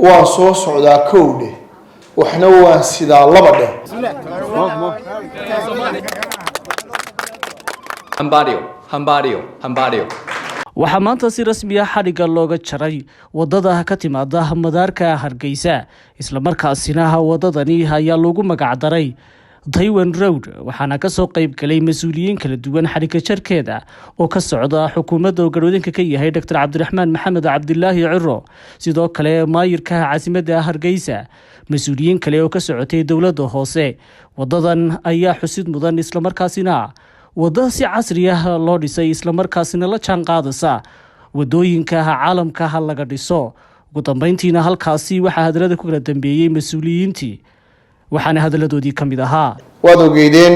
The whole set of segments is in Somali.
waan soo socdaa kowdhe waxna waan sidaa laba dheh hambario waxaa maanta si rasmi ah xadhigga looga jaray wadada ka timaada madaarka Hargeysa isla markaasina wadadani ayaa lagu magac daray Taiwan Road waxaana ka soo qayb galay mas'uuliyiin kala duwan xadhigga jarkeeda oo ka socda xukuumadda garwadinka ka yahay Dr. Cabdiraxmaan Maxamed Cabdilaahi Ciro sidoo kale maayirka caasimadda Hargeysa mas'uuliyiin kale oo ka socotay dawladda hoose wadadan ayaa xusid mudan isla markaasina wadada si casri ah loo dhisay isla markaasina la jaan qaadaysa wadooyinka caalamka laga dhiso ugu dambeyntiina halkaasi waxa hadalada ku kala dambeeyay mas'uuliyiintii waxaana hadaladoodii kamid ahaa waad ogeydeen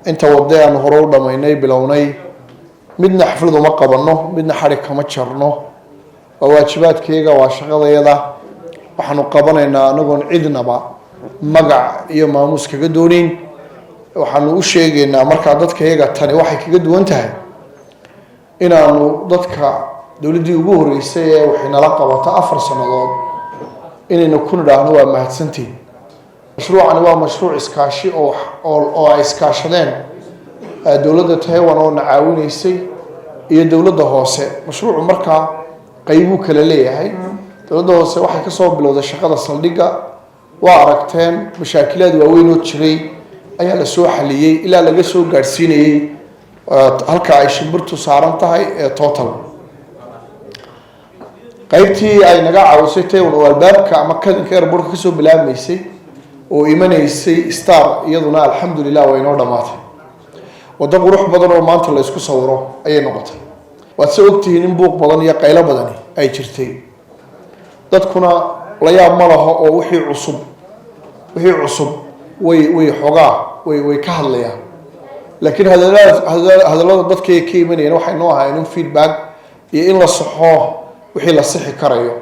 inta wadada aan hore u dhameynay bilownay midna xaflad uma qabanno midna xarig kama jarno waa waajibaadkayga waa shaqadayada waxaanu qabanaynaa anagoon cidnaba magac iyo maamuus kaga doonin waxaanu u sheegaynaa markaa dadkayaga tani waxay kaga duwan tahay inaanu dadka dawladdii ugu horeysay ee waxay nala qabato 4 sanadood inaynu ku nidhaahno waa mahadsantiin mashruucani waa mashruuc iskaashi oo ay iskaashadeen dawladda Taiwan oo nacaawinaysay iyo dawladda hoose mashruucu markaa qaybuu kala leeyahay dawladda hoose waxay ka soo bilowday shaqada saldhigga waa aragteen mashaakilaad waaweyn oo jiray ayaa la soo xaliyay ilaa laga soo gaarsiinayay halka ay shimbirtu saaran tahay ee total qaybtii ay naga caawisay Taiwan oo albaabka ama kadinka airport ka soo bilaabmaysay oo imanaysay star iyaduna alxamdulillah way noo dhamaatay wada qurux badan oo maanta la isku sawiro ayay noqotay waad soo ogtihiin in buuq badan iyo qaylo badan ay jirtay dadkuna la yaab ma laha oo wixii cusub way xogaa way ka hadlayaan laakiin hadalada dadka ka imanayeen waxay noo ahaayeen feedback iyo in la saxo wixii la sixi karayo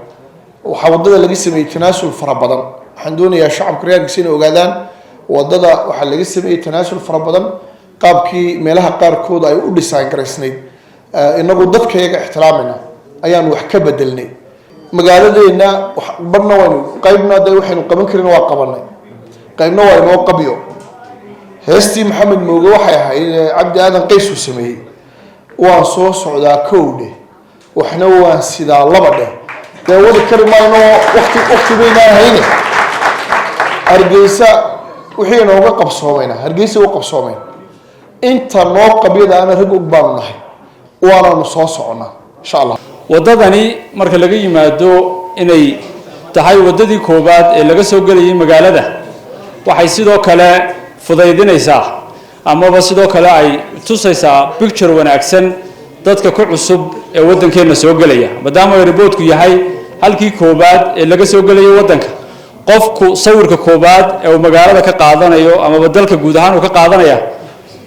waxa wadada laga sameeyay tanaasul fara badan waxaan doonayaa shacabka reer Hargeysa inay ogaadaan wadada waxa laga sameeyay tanaasul fara badan qaabkii meelaha qaarkood ay u dhisaan garaysnayd inagu dadkayaga ixtiraamayna ayaan wax ka bedelnay magaaladeena badna waynu qaybna waxaynu qaban karin waa qabanay qaybna waa inoo qabiyo heestii maxamed mooge waxay ahayd cabdi aadan qays uu sameeyay waan soo socdaa kowdhe waxna waan sidaa laba dheh wada kari mayno waqti bayna hayne Hargeysa wixii nooga qabsoomayna Hargeysa u qabsoomay inta noo qabyada aan rag u baan nahay waana soo soconaa insha Allah wadadani marka laga yimaado inay tahay wadadii koobaad ee laga soo galay magaalada waxay sidoo kale fudaydinaysaa amaba sidoo kale ay tusaysaa picture wanaagsan dadka ku cusub ee wadankeena soo galaya maadaama airportku yahay halkii koobaad ee laga soo galay wadanka qofku sawirka koobaad ee magaalada ka qaadanayo amaba dalka guud ahaan uu ka qaadanaya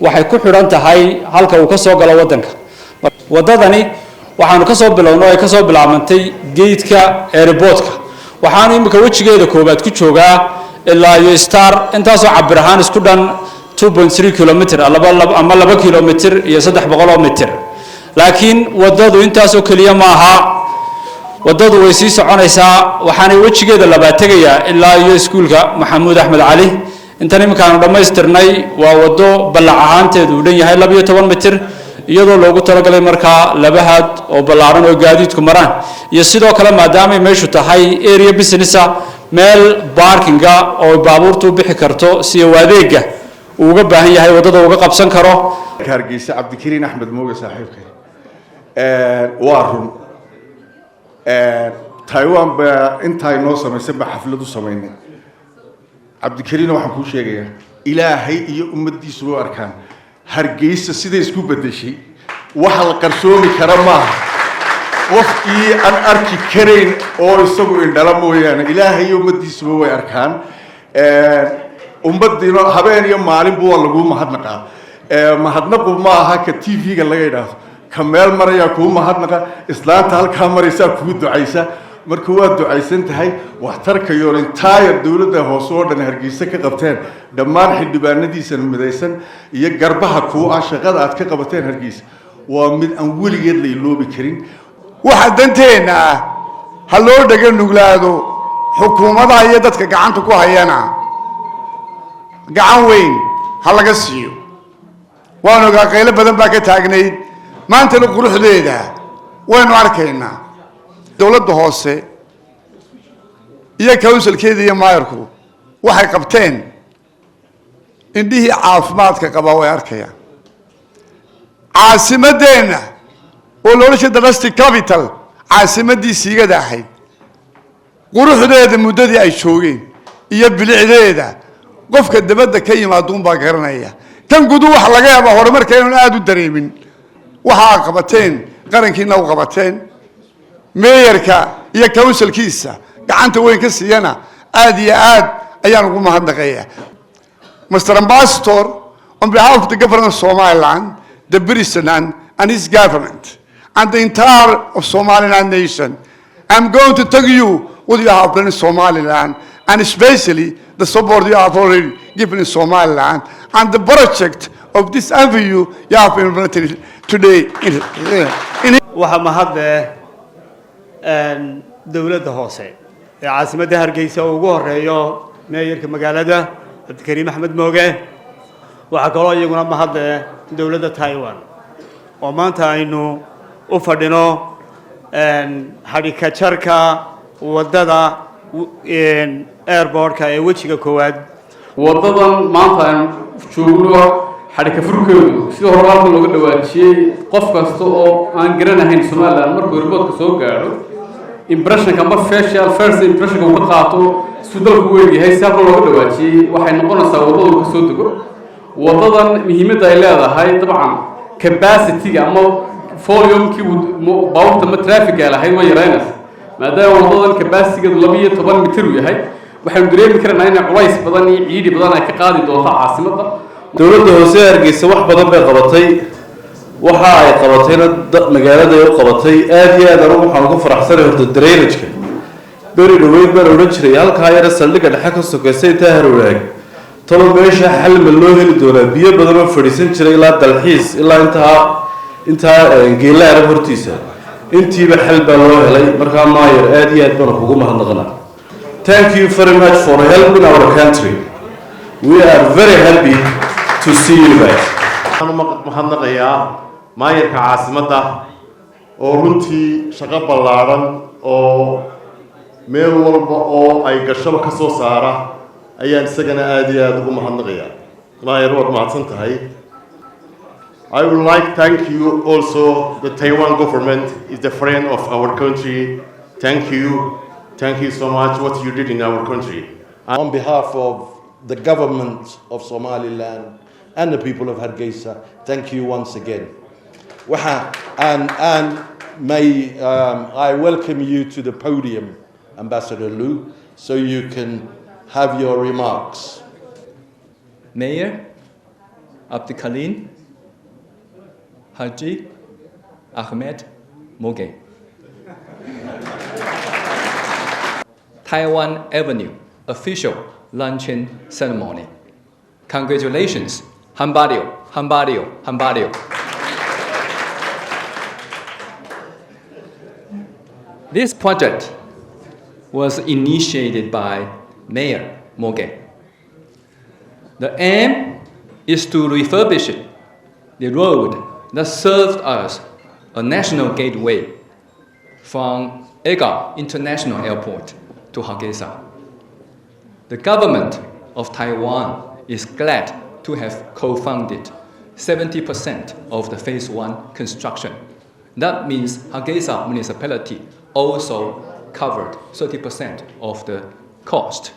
waxay ku xiran tahay halka uu ka soo galo wadanka wadadani waxaanu ka soo bilownay ay ka soo bilaabantay geedka airportka waxaanu imika wajigeeda koobaad ku joogaa ilaa iyo star intaasoo cabir ahaan isku dhan 2.3 kilometer ama 2 kilometer iyo 300 meter laakiin wadadu intaasoo kaliya ma aha wadadu way sii soconaysaa waxaana wajigeeda labaad tagayaa ilaa iyo iskuulka Maxamuud Axmed Cali intan imikaanu dhamaystirnay waa wado ballac ahaanteedu u dhan yahay 12 meter iyadoo loogu talagalay markaa labahaad oo ballaaran oo gaadiidku maraan iyo sidoo kale maadaama meeshu tahay area business meel parkinga oo baabuurtu bixi karto si adeega uu uga baahan yahay wadada uga qabsan karo Hargeysa Cabdikariin Axmed Mooge saaxiibkay waa run Taiwan ba intay noo samaysay xafladu samaynay Cabdikariin waxaan ku sheegayaa ilaahay iyo ummadiisu u arkaan Hargeysa sida isku bedeshay waxa la qarsoomi kara ma qofkii aan arki kareyn oo isagu indhala mooyaan ilaahay iyo ummadiisu way arkaan ummadiina habeen iyo maalin buu lagu mahadnaqaa mahadnaqu ma aha ka TV-ga laga yiraahdo kameel maraya ku mahadnaqa islaanta halka maraysa ku ducaysa marka waa ducaysan tahay waxtarka iyo entire dawladda hoose oo dhan Hargeysa ka qabteen dhammaan xildhibaanadiisa midaysan iyo garbaha ku shaqada aad ka qabateen Hargeysa waa mid aan weligeed la iloobi karin waxa danteena ha loo dhaga nuglaado xukuumadda iyo dadka gacanta ku hayana gacan weyn ha laga siiyo waan ogaa qaylo badan baa ka taagnayd maantana quruxdeeda waynu arkaynaa dowladda hoose iyo councilkeeda iyo maayarku waxay qabteen indhihii caafimaadka qabaa way arkayaan caasimadeenna oo loola jeeda domestic capital caasimadii siigada ahayd quruxdeeda muddadii ay joogeen iyo bilicdeeda qofka dabadda ka yimaado baa garanaya tan gudu waxa laga yaabaa horumarka inaan aad u dareemin waxa qabateen qarankiina u qabateen meeyarka iyo councilkiisa gacanta weyn ka siiyana aad iyo aad ayaan ugu mahadnaqayaa Mr. Ambassador, on behalf of the government of Somaliland, the President and his government, and the entire of Somaliland nation, I'm going to tell you what you have done in Somaliland, and especially the support you have already given in Somaliland, and the project of this avenue you have implemented today. waxaa mahadle dowladda hoose ee caasimadda Hargeysa ugu horeeyo meeyarka magaalada Abdikariim Axmed Mooge waxaa kaloo iyaguna mahadle dowladda Taiwan oo maanta aynu u fadhino xadhigka jarka wadada airportka ee wejiga koowaad wadadan maanta aan joogno xadhigka furkeedu sida hormaarka looga dhawaajiyay qof kasta oo aan garanahayn Soomaaliland markuu airportka soo gaaro impression kama facial first impression ka qaato sudalku weeyay sabab looga dhawaajiyay waxay noqonaysaa wadadu ka soo dego wadadan muhiimadda ay leedahay dabcan capacity ama volume-kii baawta ma traffic ay lahayd way yareynaysaa maadaama wadadan capacity-geedu 12 mitir yahay waxaan dareemi karnaa in culays badan iyo ciidi badan ay ka qaadi doonto caasimadda dowladda hoose Hargeysa wax badan bay qabatay waxa ay qabatayna magaalada ay qabatay aad iyo aad waxaan ugu faraxsanahay horta drainage-ka bari dhaweyd baan oran jiray halka yar saldhigga dhexe ka sokeysay taahir wanaag tolo meesha xal ma loo heli doonaa biyo badan oo fadhiisan jiray ilaa dalxiis ilaa inta geelaar hortiisa intiiba xal baa loo helay markaa maayar aad iyo aad baan ugu mahadnaqnaa. Thank you very much for helping our country. We are very happy to see you guys. أنا mahadnaqayaa maayarka caasimadda oo runtii shaqo ballaaran oo meel walba oo ay gashaba ka soo saara ayaan isagana aad iyo aad ugu mahadnaqayaa. Maayar waad mahadsan tahay. I would like to thank you also. The Taiwan government is the friend of our country. Thank you. Thank you so much what you did in our country. On behalf of the government of Somaliland and the people of Hargeisa, thank you once again. And may I welcome you to the podium, Ambassador Liu, so you can have your remarks. Mayor Abdikariim Haji Ahmed Mooge. Taiwan Avenue official luncheon ceremony. Congratulations, Hambadio, Hambadio, Hambadio. This project was initiated by Mayor Mooge. The aim is to refurbish the road that served as a national gateway from Ega International Airport to Hargeisa. The government of Taiwan is glad to have co-funded 70% of the phase 1 construction. That means Hargeisa municipality also covered 30% of the cost.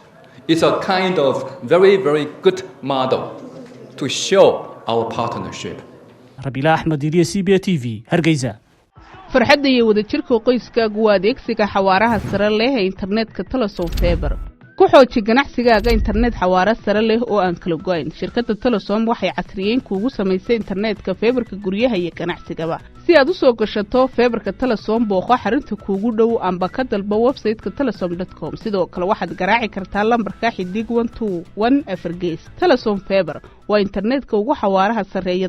It's a kind of very, very good model to show our partnership. Rabiila Axmed Iriye CBA TV Hargeysa. farxadda iyo wadajirka qoyskaagu waa adeegsiga xawaaraha sare leh ee internetka Telesom Fiber. ku xooji ganacsigaaga internet xawaare sare leh oo aan kala go'ayn. Shirkadda Telesom waxay casriyeyn kuugu samaysay internetka fiberka guryaha iyo ganacsigaba. Si aad u soo gashato fiberka Telesom booqo xarunta kuugu dhow amba ka dalba website-ka telesom.com. sidoo kale waxaad garaaci kartaa lambarka xidig 121 Evergees. Telesom Fiber waa internetka ugu xawaaraha sareeya